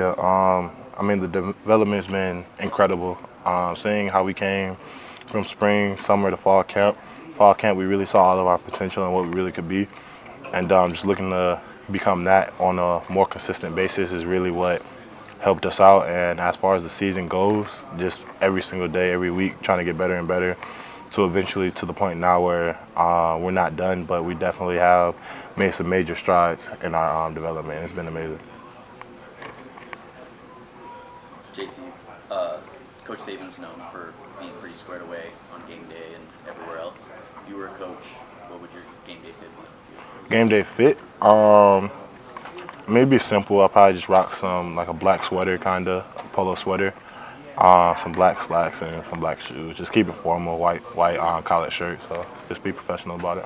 Yeah, I mean, the development's been incredible. Seeing how we came from spring, summer to fall camp. Fall camp, we really saw all of our potential and what we really could be. And just looking to become that on a more consistent basis is really what helped us out. And as far as the season goes, just every single day, every week, trying to get better and better to eventually to the point now where we're not done, but we definitely have made some major strides in our development. It's been amazing. JC, Coach Saban's known for being pretty squared away on game day and everywhere else. If you were a coach, what would your game day fit be? Game day fit? Maybe simple. I'll probably just rock some like a black sweater, kinda polo sweater, some black slacks and some black shoes. Just keep it formal, white collared shirt. So just be professional about it.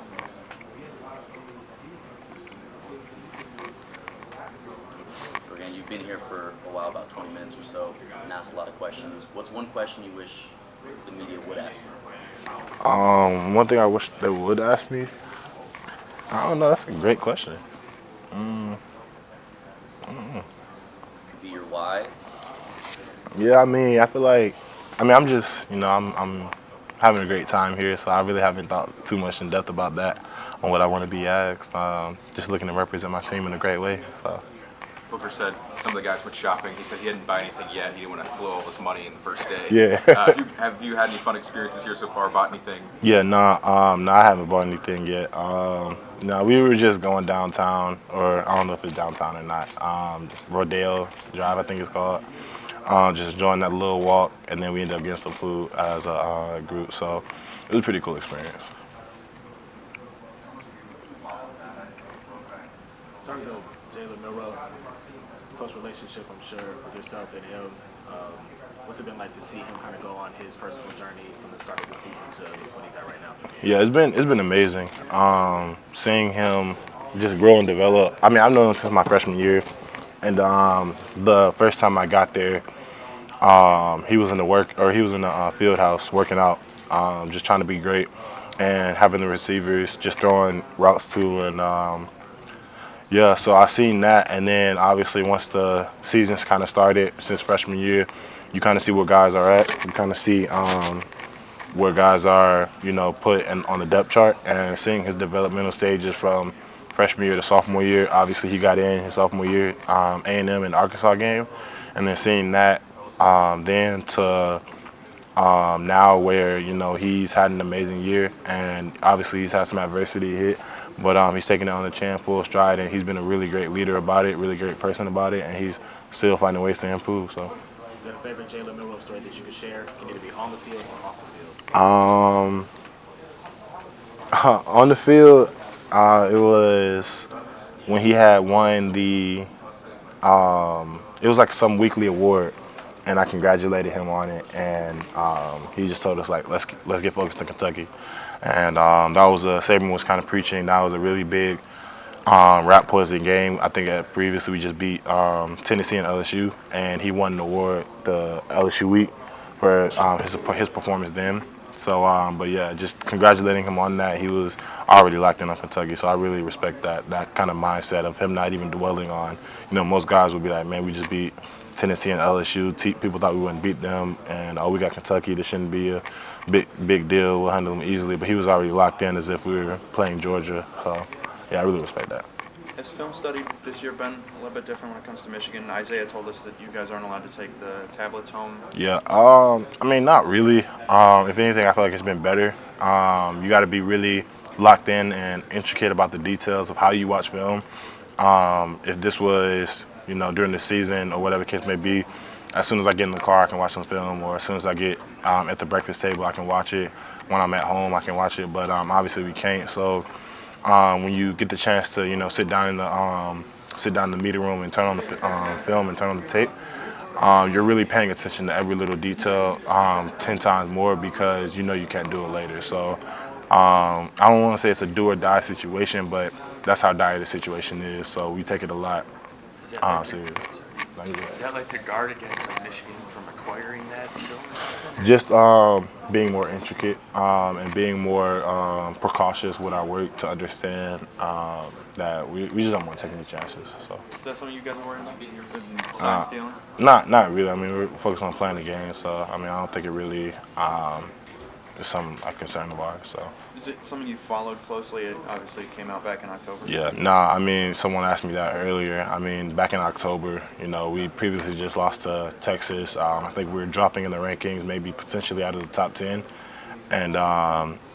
Again, you've been here for a while, about 20 minutes or so, and asked a lot of questions. What's one question you wish the media would ask you? One thing I wish they would ask me. I don't know. That's a great question. Could be your why. Yeah, I mean, I feel like, I'm just, I'm having a great time here, so I really haven't thought too much in depth about that on what I want to be asked. Just looking to represent my team in a great way. So. Booker said some of the guys went shopping. He said he didn't buy anything yet. He didn't want to blow all his money in the first day. Yeah. Have you had any fun experiences here so far? Bought anything? Yeah, no, I haven't bought anything yet. No, we were just going downtown, or I don't know if it's downtown or not. Rodeo Drive, I think it's called. Just enjoying that little walk, and then we ended up getting some food as a group. So it was a pretty cool experience. In terms of Jalen Milroe, close relationship, I'm sure, with yourself and him. What's it been like to see him kind of go on his personal journey from the start of the season to when he's at right now? Yeah, it's been amazing. Seeing him just grow and develop. I mean, I've known him since my freshman year, and the first time I got there, he was in the field house working out, just trying to be great, and having the receivers just throwing routes to, and yeah, so I seen that, and then obviously once the season's kind of started since freshman year, you kind of see where guys are at. You kind of see where guys are, put on the depth chart, and seeing his developmental stages from freshman year to sophomore year. Obviously, he got in his sophomore year, A&M in the Arkansas game, and then seeing that, then to now where he's had an amazing year, and obviously he's had some adversity hit. But he's taking it on the chin, full stride, and he's been a really great leader about it, really great person about it, and he's still finding ways to improve. So. Is there a favorite Jalen Milroe story that you could share? It can either be on the field or off the field. On the field, it was when he had won it was like some weekly award, and I congratulated him on it, and he just told us like, let's get focused to Kentucky. And that was Saban was kind of preaching. That was a really big rap poison game. I think previously we just beat Tennessee and LSU, and he won an award the LSU week for his performance then. So, but yeah, just congratulating him on that. He was already locked in on Kentucky, so I really respect that kind of mindset of him not even dwelling on. Most guys would be like, man, we just beat Tennessee and LSU. People thought we wouldn't beat them, and we got Kentucky. This shouldn't be a big deal. We'll handle them easily. But he was already locked in as if we were playing Georgia. So, yeah, I really respect that. Has film study this year been a little bit different when it comes to Michigan? Isaiah told us that you guys aren't allowed to take the tablets home. Yeah, I mean, not really. If anything, I feel like it's been better. You got to be really locked in and intricate about the details of how you watch film. If this was, during the season or whatever the case may be, as soon as I get in the car, I can watch some film, or as soon as I get at the breakfast table, I can watch it. When I'm at home, I can watch it, but obviously we can't. So when you get the chance to, sit down in the meeting room and turn on the film and turn on the tape, you're really paying attention to every little detail 10 times more because you can't do it later. So I don't want to say it's a do or die situation, but that's how dire the situation is. So we take it a lot serious. Is that like to guard against Michigan from acquiring that film or something? Just being more intricate and being more precautious with our work to understand that we just don't want to take any chances. So, Is that something you guys are worried about? Sign stealing? not really. I mean, we're focused on playing the game. So, I mean, I don't think it really is something I'm concerned about. So. Is it something you followed closely? It obviously came out back in October. Yeah, nah, I mean, someone asked me that earlier. I mean, back in October, we previously just lost to Texas. I think we were dropping in the rankings, maybe potentially out of the top 10. And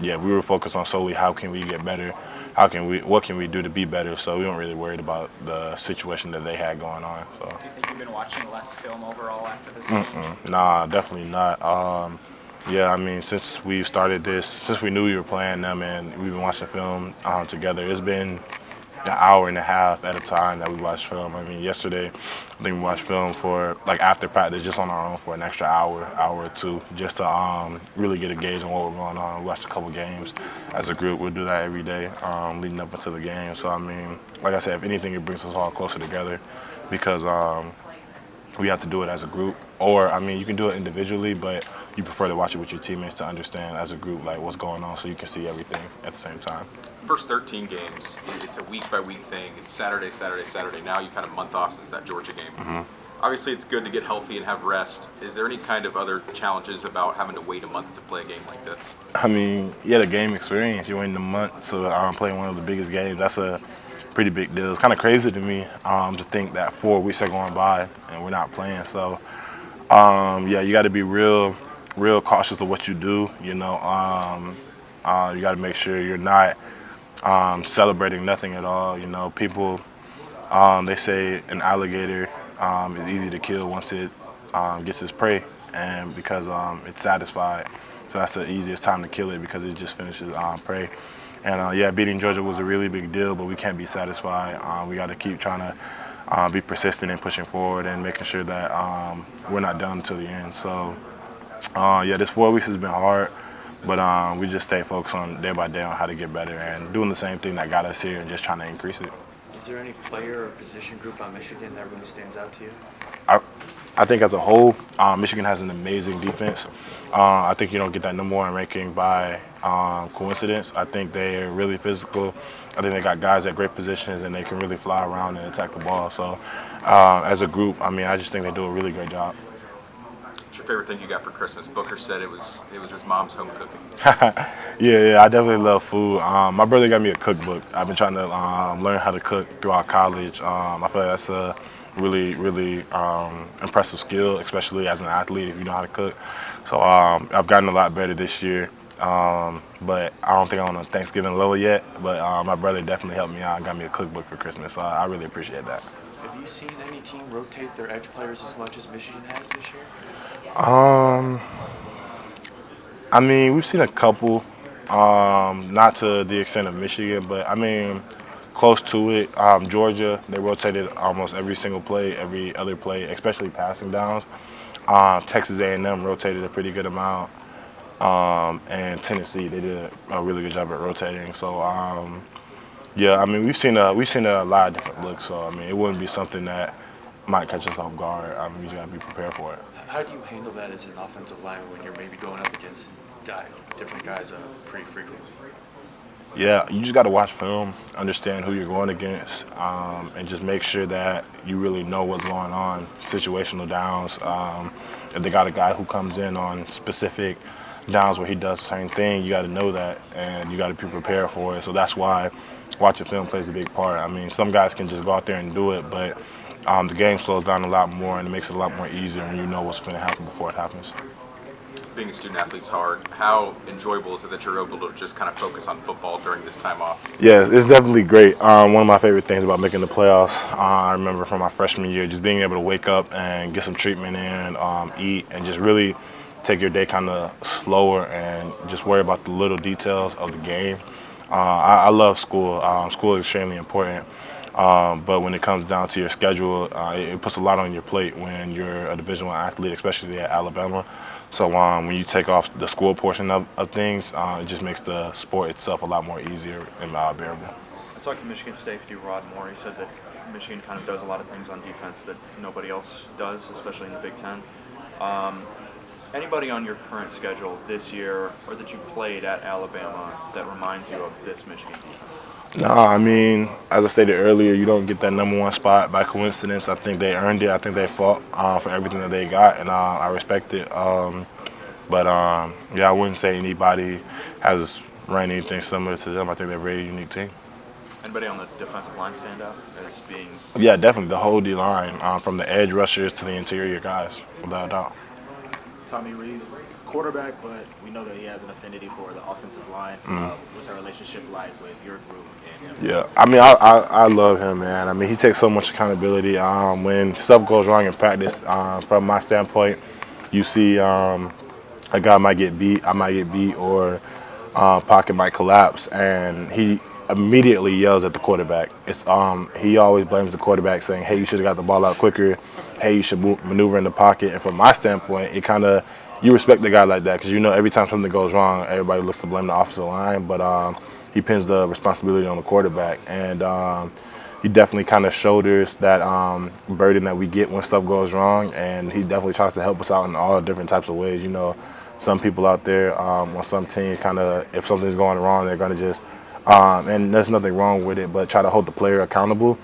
yeah, we were focused on solely how can we get better, what can we do to be better. So we weren't really worried about the situation that they had going on. So. Do you think you've been watching less film overall after this change? Nah, definitely not. Yeah, I mean, since we started this, since we knew we were playing them and we've been watching film together, it's been an hour and a half at a time that we watched film. I mean, yesterday, I think we watched film for, like, after practice, just on our own for an extra hour or two, just to really get a gauge on what we're going on. We watched a couple games as a group. We'll do that every day leading up into the game. So, I mean, like I said, if anything, it brings us all closer together because we have to do it as a group. Or, I mean, you can do it individually, but you prefer to watch it with your teammates to understand as a group, like, what's going on so you can see everything at the same time. First 13 games, it's a week-by-week thing. It's Saturday, Saturday, Saturday. Now you've had a month off since that Georgia game. Obviously, it's good to get healthy and have rest. Is there any kind of other challenges about having to wait a month to play a game like this? I mean, yeah, the game experience. You're waiting a month to play one of the biggest games. That's a pretty big deal. It's kind of crazy to me to think that 4 weeks are going by and we're not playing. So, yeah, you got to be real cautious of what you do. You got to make sure you're not celebrating nothing at all. People, they say an alligator is easy to kill once it gets its prey, and because it's satisfied. So that's the easiest time to kill it because it just finishes prey. And yeah, beating Georgia was a really big deal, but we can't be satisfied. We got to keep trying to be persistent and pushing forward and making sure that we're not done until the end. So yeah, this 4 weeks has been hard. But we just stay focused on day by day on how to get better and doing the same thing that got us here and just trying to increase it. Is there any player or position group on Michigan that really stands out to you? I think as a whole, Michigan has an amazing defense. I think you don't get that #1 ranking by coincidence. I think they're really physical. I think they got guys at great positions and they can really fly around and attack the ball. So as a group, I mean, I just think they do a really great job. What's your favorite thing you got for Christmas? Booker said it was his mom's home cooking. Yeah, I definitely love food. My brother got me a cookbook. I've been trying to learn how to cook throughout college. I feel like that's a really impressive skill, especially as an athlete if you know how to cook. So I've gotten a lot better this year. But I don't think I'm on a Thanksgiving level yet. But my brother definitely helped me out and got me a cookbook for Christmas. So I really appreciate that. Have you seen any team rotate their edge players as much as Michigan has this year? I mean, we've seen a couple, not to the extent of Michigan, but I mean, close to it. Georgia, they rotated almost every single play, every other play, especially passing downs. Texas A&M rotated a pretty good amount, and Tennessee, they did a really good job at rotating. So, yeah, I mean, we've seen a lot of different looks. So, I mean, it wouldn't be something that might catch us off guard. I mean, we just got to be prepared for it. How do you handle that as an offensive lineman when you're maybe going up against different guys pretty frequently? Yeah, you just got to watch film, understand who you're going against, and just make sure that you really know what's going on. Situational downs. If they got a guy who comes in on specific downs where he does the same thing, you got to know that, and you got to be prepared for it. So that's why watching film plays a big part. I mean, some guys can just go out there and do it, but the game slows down a lot more, and it makes it a lot more easier when you know what's going to happen before it happens. Being a student athlete's hard. How enjoyable is it that you're able to just kind of focus on football during this time off? Yeah, it's definitely great. One of my favorite things about making the playoffs, I remember from my freshman year, just being able to wake up and get some treatment in, eat, and just really take your day kind of slower and just worry about the little details of the game. I love school. School is extremely important. But when it comes down to your schedule, it puts a lot on your plate when you're a Division I athlete, especially at Alabama. So when you take off the school portion of things, it just makes the sport itself a lot more easier and bearable. I talked to Michigan safety Rod Moore. He said that Michigan kind of does a lot of things on defense that nobody else does, especially in the Big Ten. Anybody on your current schedule this year or that you played at Alabama that reminds you of this Michigan defense? No, I mean, as I stated earlier, you don't get that number one spot by coincidence. I think they earned it. I think they fought for everything that they got, and I respect it. Yeah, I wouldn't say anybody has ran anything similar to them. I think they're a very unique team. Anybody on the defensive line stand out as being? Yeah, definitely the whole D line, from the edge rushers to the interior guys, without a doubt. Tommy Rees, quarterback, but we know that he has an affinity for the offensive line. What's our relationship like with your group and him? Yeah, I mean, I love him, man. I mean, he takes so much accountability. When stuff goes wrong in practice, from my standpoint, you see a guy might get beat, I might get beat, or pocket might collapse, and he immediately yells at the quarterback. He always blames the quarterback, saying, "Hey, you should have got the ball out quicker. Hey, you should maneuver in the pocket." And from my standpoint, it kind of you respect the guy like that because you know every time something goes wrong, everybody looks to blame the offensive line, but he pins the responsibility on the quarterback, and he definitely kind of shoulders that burden that we get when stuff goes wrong, and he definitely tries to help us out in all different types of ways. You know, some people out there on some teams kind of, if something's going wrong, they're going to just, and there's nothing wrong with it, but try to hold the player accountable.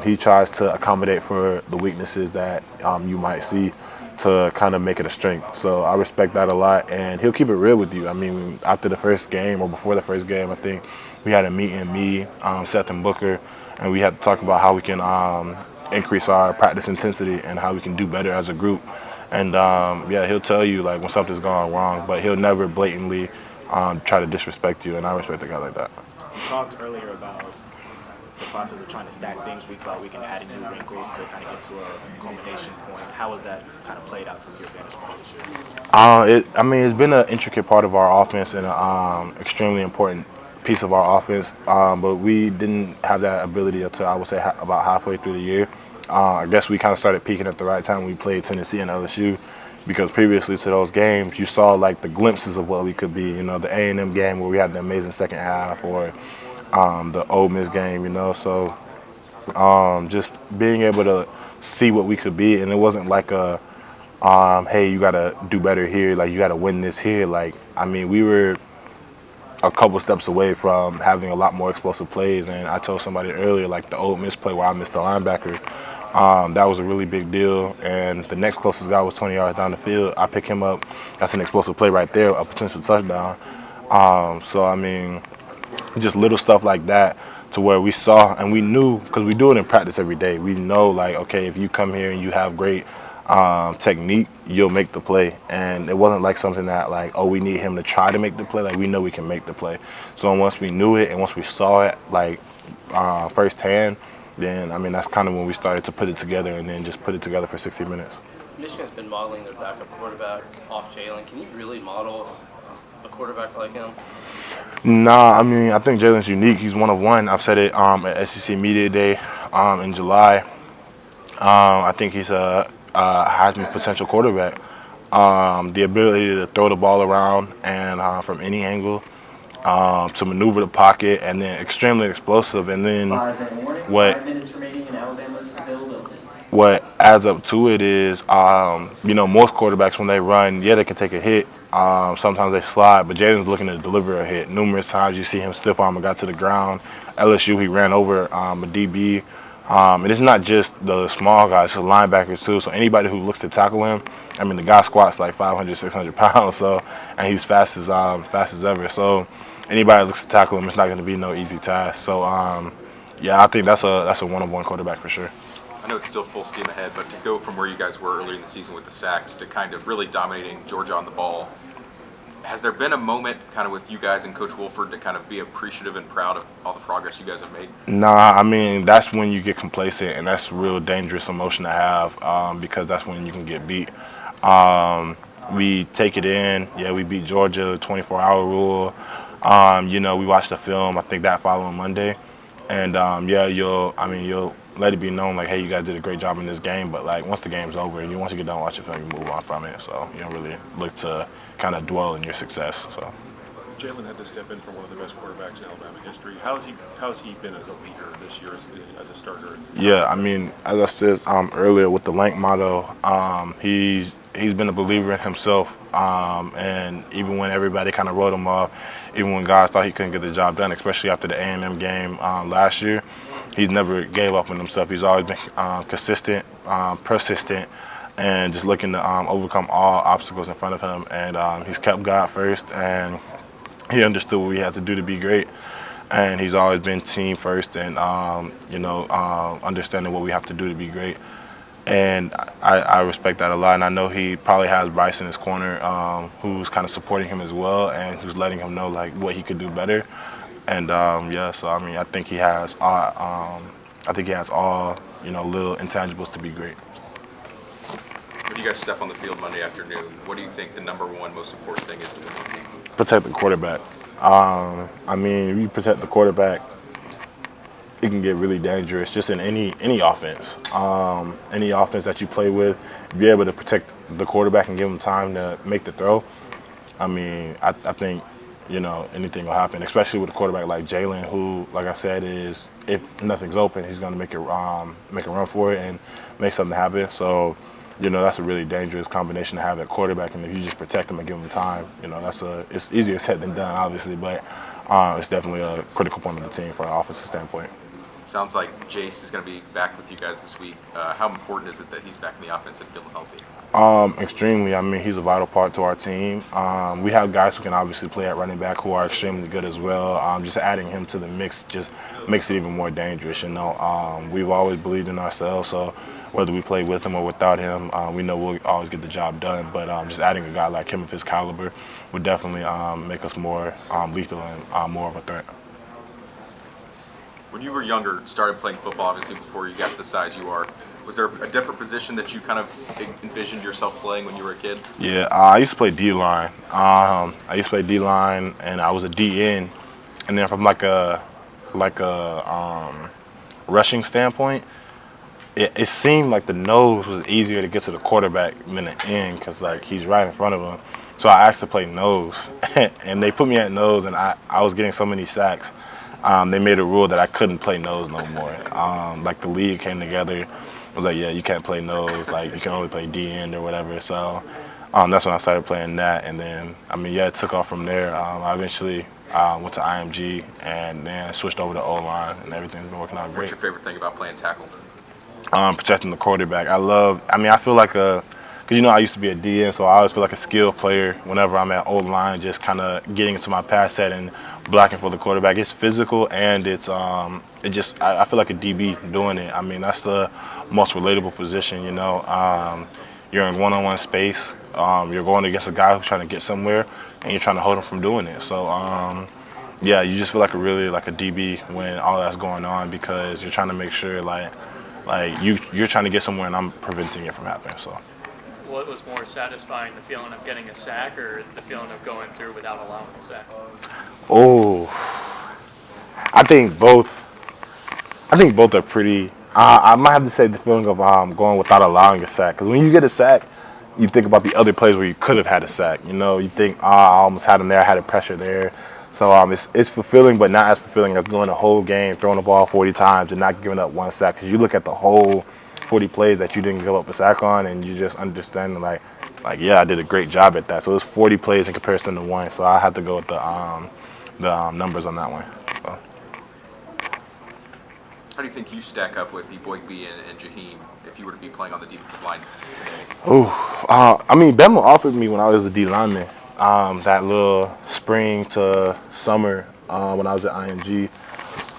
He tries to accommodate for the weaknesses that you might see to kind of make it a strength. So I respect that a lot, and he'll keep it real with you. I mean, after the first game or before the first game, I think we had a meeting, me, Seth, and Booker, and we had to talk about how we can increase our practice intensity and how we can do better as a group. And yeah, he'll tell you like when something's going wrong, but he'll never blatantly try to disrespect you, and I respect a guy like that. You talked earlier about the process of trying to stack things week by week and adding new wrinkles to kind of get to a culmination point. How has that kind of played out from your vantage point this year? I mean, it's been an intricate part of our offense and an extremely important piece of our offense, but we didn't have that ability until I would say about halfway through the year. I guess we kind of started peaking at the right time when we played Tennessee and LSU, because previously to those games, you saw like the glimpses of what we could be. You know, the A&M game where we had the amazing second half, or the Ole Miss game. You know, so just being able to see what we could be, and it wasn't like a hey, you got to do better here, like you got to win this here. Like, I mean, we were a couple steps away from having a lot more explosive plays, and I told somebody earlier, like the Ole Miss play where I missed the linebacker, that was a really big deal, and the next closest guy was 20 yards down the field. I pick him up. That's an explosive play right there, a potential touchdown. So, I mean, just little stuff like that to where we saw and we knew, because we do it in practice every day. We know, like, okay, if you come here and you have great technique, you'll make the play. And it wasn't like something that, like, oh, we need him to try to make the play. Like, we know we can make the play. So once we knew it and once we saw it, like, firsthand, then, I mean, that's kind of when we started to put it together and then just put it together for 60 minutes. Michigan's been modeling their backup quarterback off Jalen. Can you really model a quarterback like him? Nah, I mean, I think Jalen's unique. He's one of one. I've said it at SEC Media Day in July. I think he's a Heisman potential quarterback. The ability to throw the ball around and from any angle, to maneuver the pocket, and then extremely explosive. And then what adds up to it is, you know, most quarterbacks when they run, yeah, they can take a hit. Sometimes they slide, but Jaden's looking to deliver a hit. Numerous times you see him stiff arm and got to the ground. LSU, he ran over a DB. And it's not just the small guys, it's the linebackers too. So anybody who looks to tackle him, I mean, the guy squats like 500, 600 pounds. So, and he's fast as ever. So anybody who looks to tackle him, it's not going to be no easy task. So yeah, I think that's a one-on-one quarterback for sure. I know it's still full steam ahead, but to go from where you guys were earlier in the season with the sacks to kind of really dominating Georgia on the ball, has there been a moment kind of with you guys and Coach Wolford to kind of be appreciative and proud of all the progress you guys have made? Nah, I mean, that's when you get complacent, and that's a real dangerous emotion to have, because that's when you can get beat. We take it in. Yeah, we beat Georgia, 24-hour rule. You know, we watched the film, I think that following Monday. And, yeah, you'll let it be known, like, hey, you guys did a great job in this game. But, like, once the game's over, once you get done watching film, you move on from it. So you don't really look to kind of dwell in your success. So Jalen had to step in for one of the best quarterbacks in Alabama history. How's he been as a leader this year as a starter? Yeah, I mean, as I said earlier with the Lank motto, he's he's been a believer in himself, and even when everybody kind of wrote him off, even when guys thought he couldn't get the job done, especially after the A&M game last year, he's never gave up on himself. He's always been consistent, persistent, and just looking to overcome all obstacles in front of him. And he's kept God first, and he understood what he had to do to be great. And he's always been team first, and understanding what we have to do to be great. And I respect that a lot, and I know he probably has Bryce in his corner, who's kind of supporting him as well, and who's letting him know like what he could do better. And so I mean, I think he has all little intangibles to be great. When you guys step on the field Monday afternoon, what do you think the number one most important thing is to win the game? Protect the quarterback. I mean, if you protect the quarterback, it can get really dangerous just in any offense. Any offense that you play with, if you're able to protect the quarterback and give him time to make the throw, I mean, I think, anything will happen, especially with a quarterback like Jalen, who, like I said, is if nothing's open, he's going to make a run for it and make something happen. So, that's a really dangerous combination to have at quarterback, and if you just protect him and give him time, it's easier said than done, obviously, but it's definitely a critical point of the team from an offensive standpoint. Sounds like Jace is going to be back with you guys this week. How important is it that he's back in the offense and feeling healthy? Extremely. I mean, he's a vital part to our team. We have guys who can obviously play at running back who are extremely good as well. Just adding him to the mix just makes it even more dangerous. We've always believed in ourselves, so whether we play with him or without him, we know we'll always get the job done. But just adding a guy like him of his caliber would definitely make us more lethal and more of a threat. When you were younger, started playing football, obviously before you got the size you are, was there a different position that you kind of envisioned yourself playing when you were a kid? Yeah, I used to play D-line. And I was a DN. And then from like a rushing standpoint, it seemed like the nose was easier to get to the quarterback than the end because like he's right in front of him. So I asked to play nose, and they put me at nose, and I was getting so many sacks. They made a rule that I couldn't play nose no more. Like the league came together, was like, yeah, you can't play nose, like you can only play D end or whatever. So that's when I started playing that, and then it took off from there. I eventually went to IMG and then switched over to O-line, and everything's been working out great. What's your favorite thing about playing tackle? Protecting the quarterback. I feel like because I used to be a DN, so I always feel like a skilled player whenever I'm at O-line, just kind of getting into my pass set and blocking for the quarterback. It's physical, and I feel like a DB doing it. I mean, that's the most relatable position, You're in one-on-one space. You're going against a guy who's trying to get somewhere, and you're trying to hold him from doing it. So, you just feel like a DB when all that's going on because you're trying to make sure, you're trying to get somewhere, and I'm preventing it from happening. So. What was more satisfying, the feeling of getting a sack or the feeling of going through without allowing a sack? Oh, I think both are pretty. I might have to say the feeling of going without allowing a sack, because when you get a sack, you think about the other plays where you could have had a sack. You think, I almost had him there, I had a pressure there. So it's fulfilling, but not as fulfilling as going the whole game, throwing the ball 40 times and not giving up one sack. Because you look at the whole 40 plays that you didn't give up a sack on, and you just understand yeah, I did a great job at that. So it's 40 plays in comparison to one. So I have to go with the numbers on that one. So. How do you think you stack up with Eboigbe and Jaheim if you were to be playing on the defensive line today? Bama offered me when I was a D lineman that little spring to summer when I was at IMG.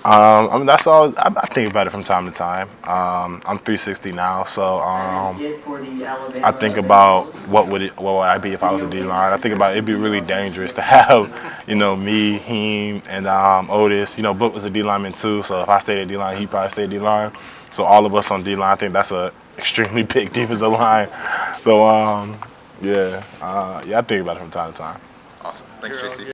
That's all. I think about it from time to time. I'm 360 now, so I think about what would I be if I was a D line. I think about it'd be really dangerous to have, me, him, and Otis. Book was a D lineman too, so if I stayed at D line, he'd probably stay at D line. So all of us on D line, I think that's a extremely big defensive line. So I think about it from time to time. Awesome. Thanks, JC.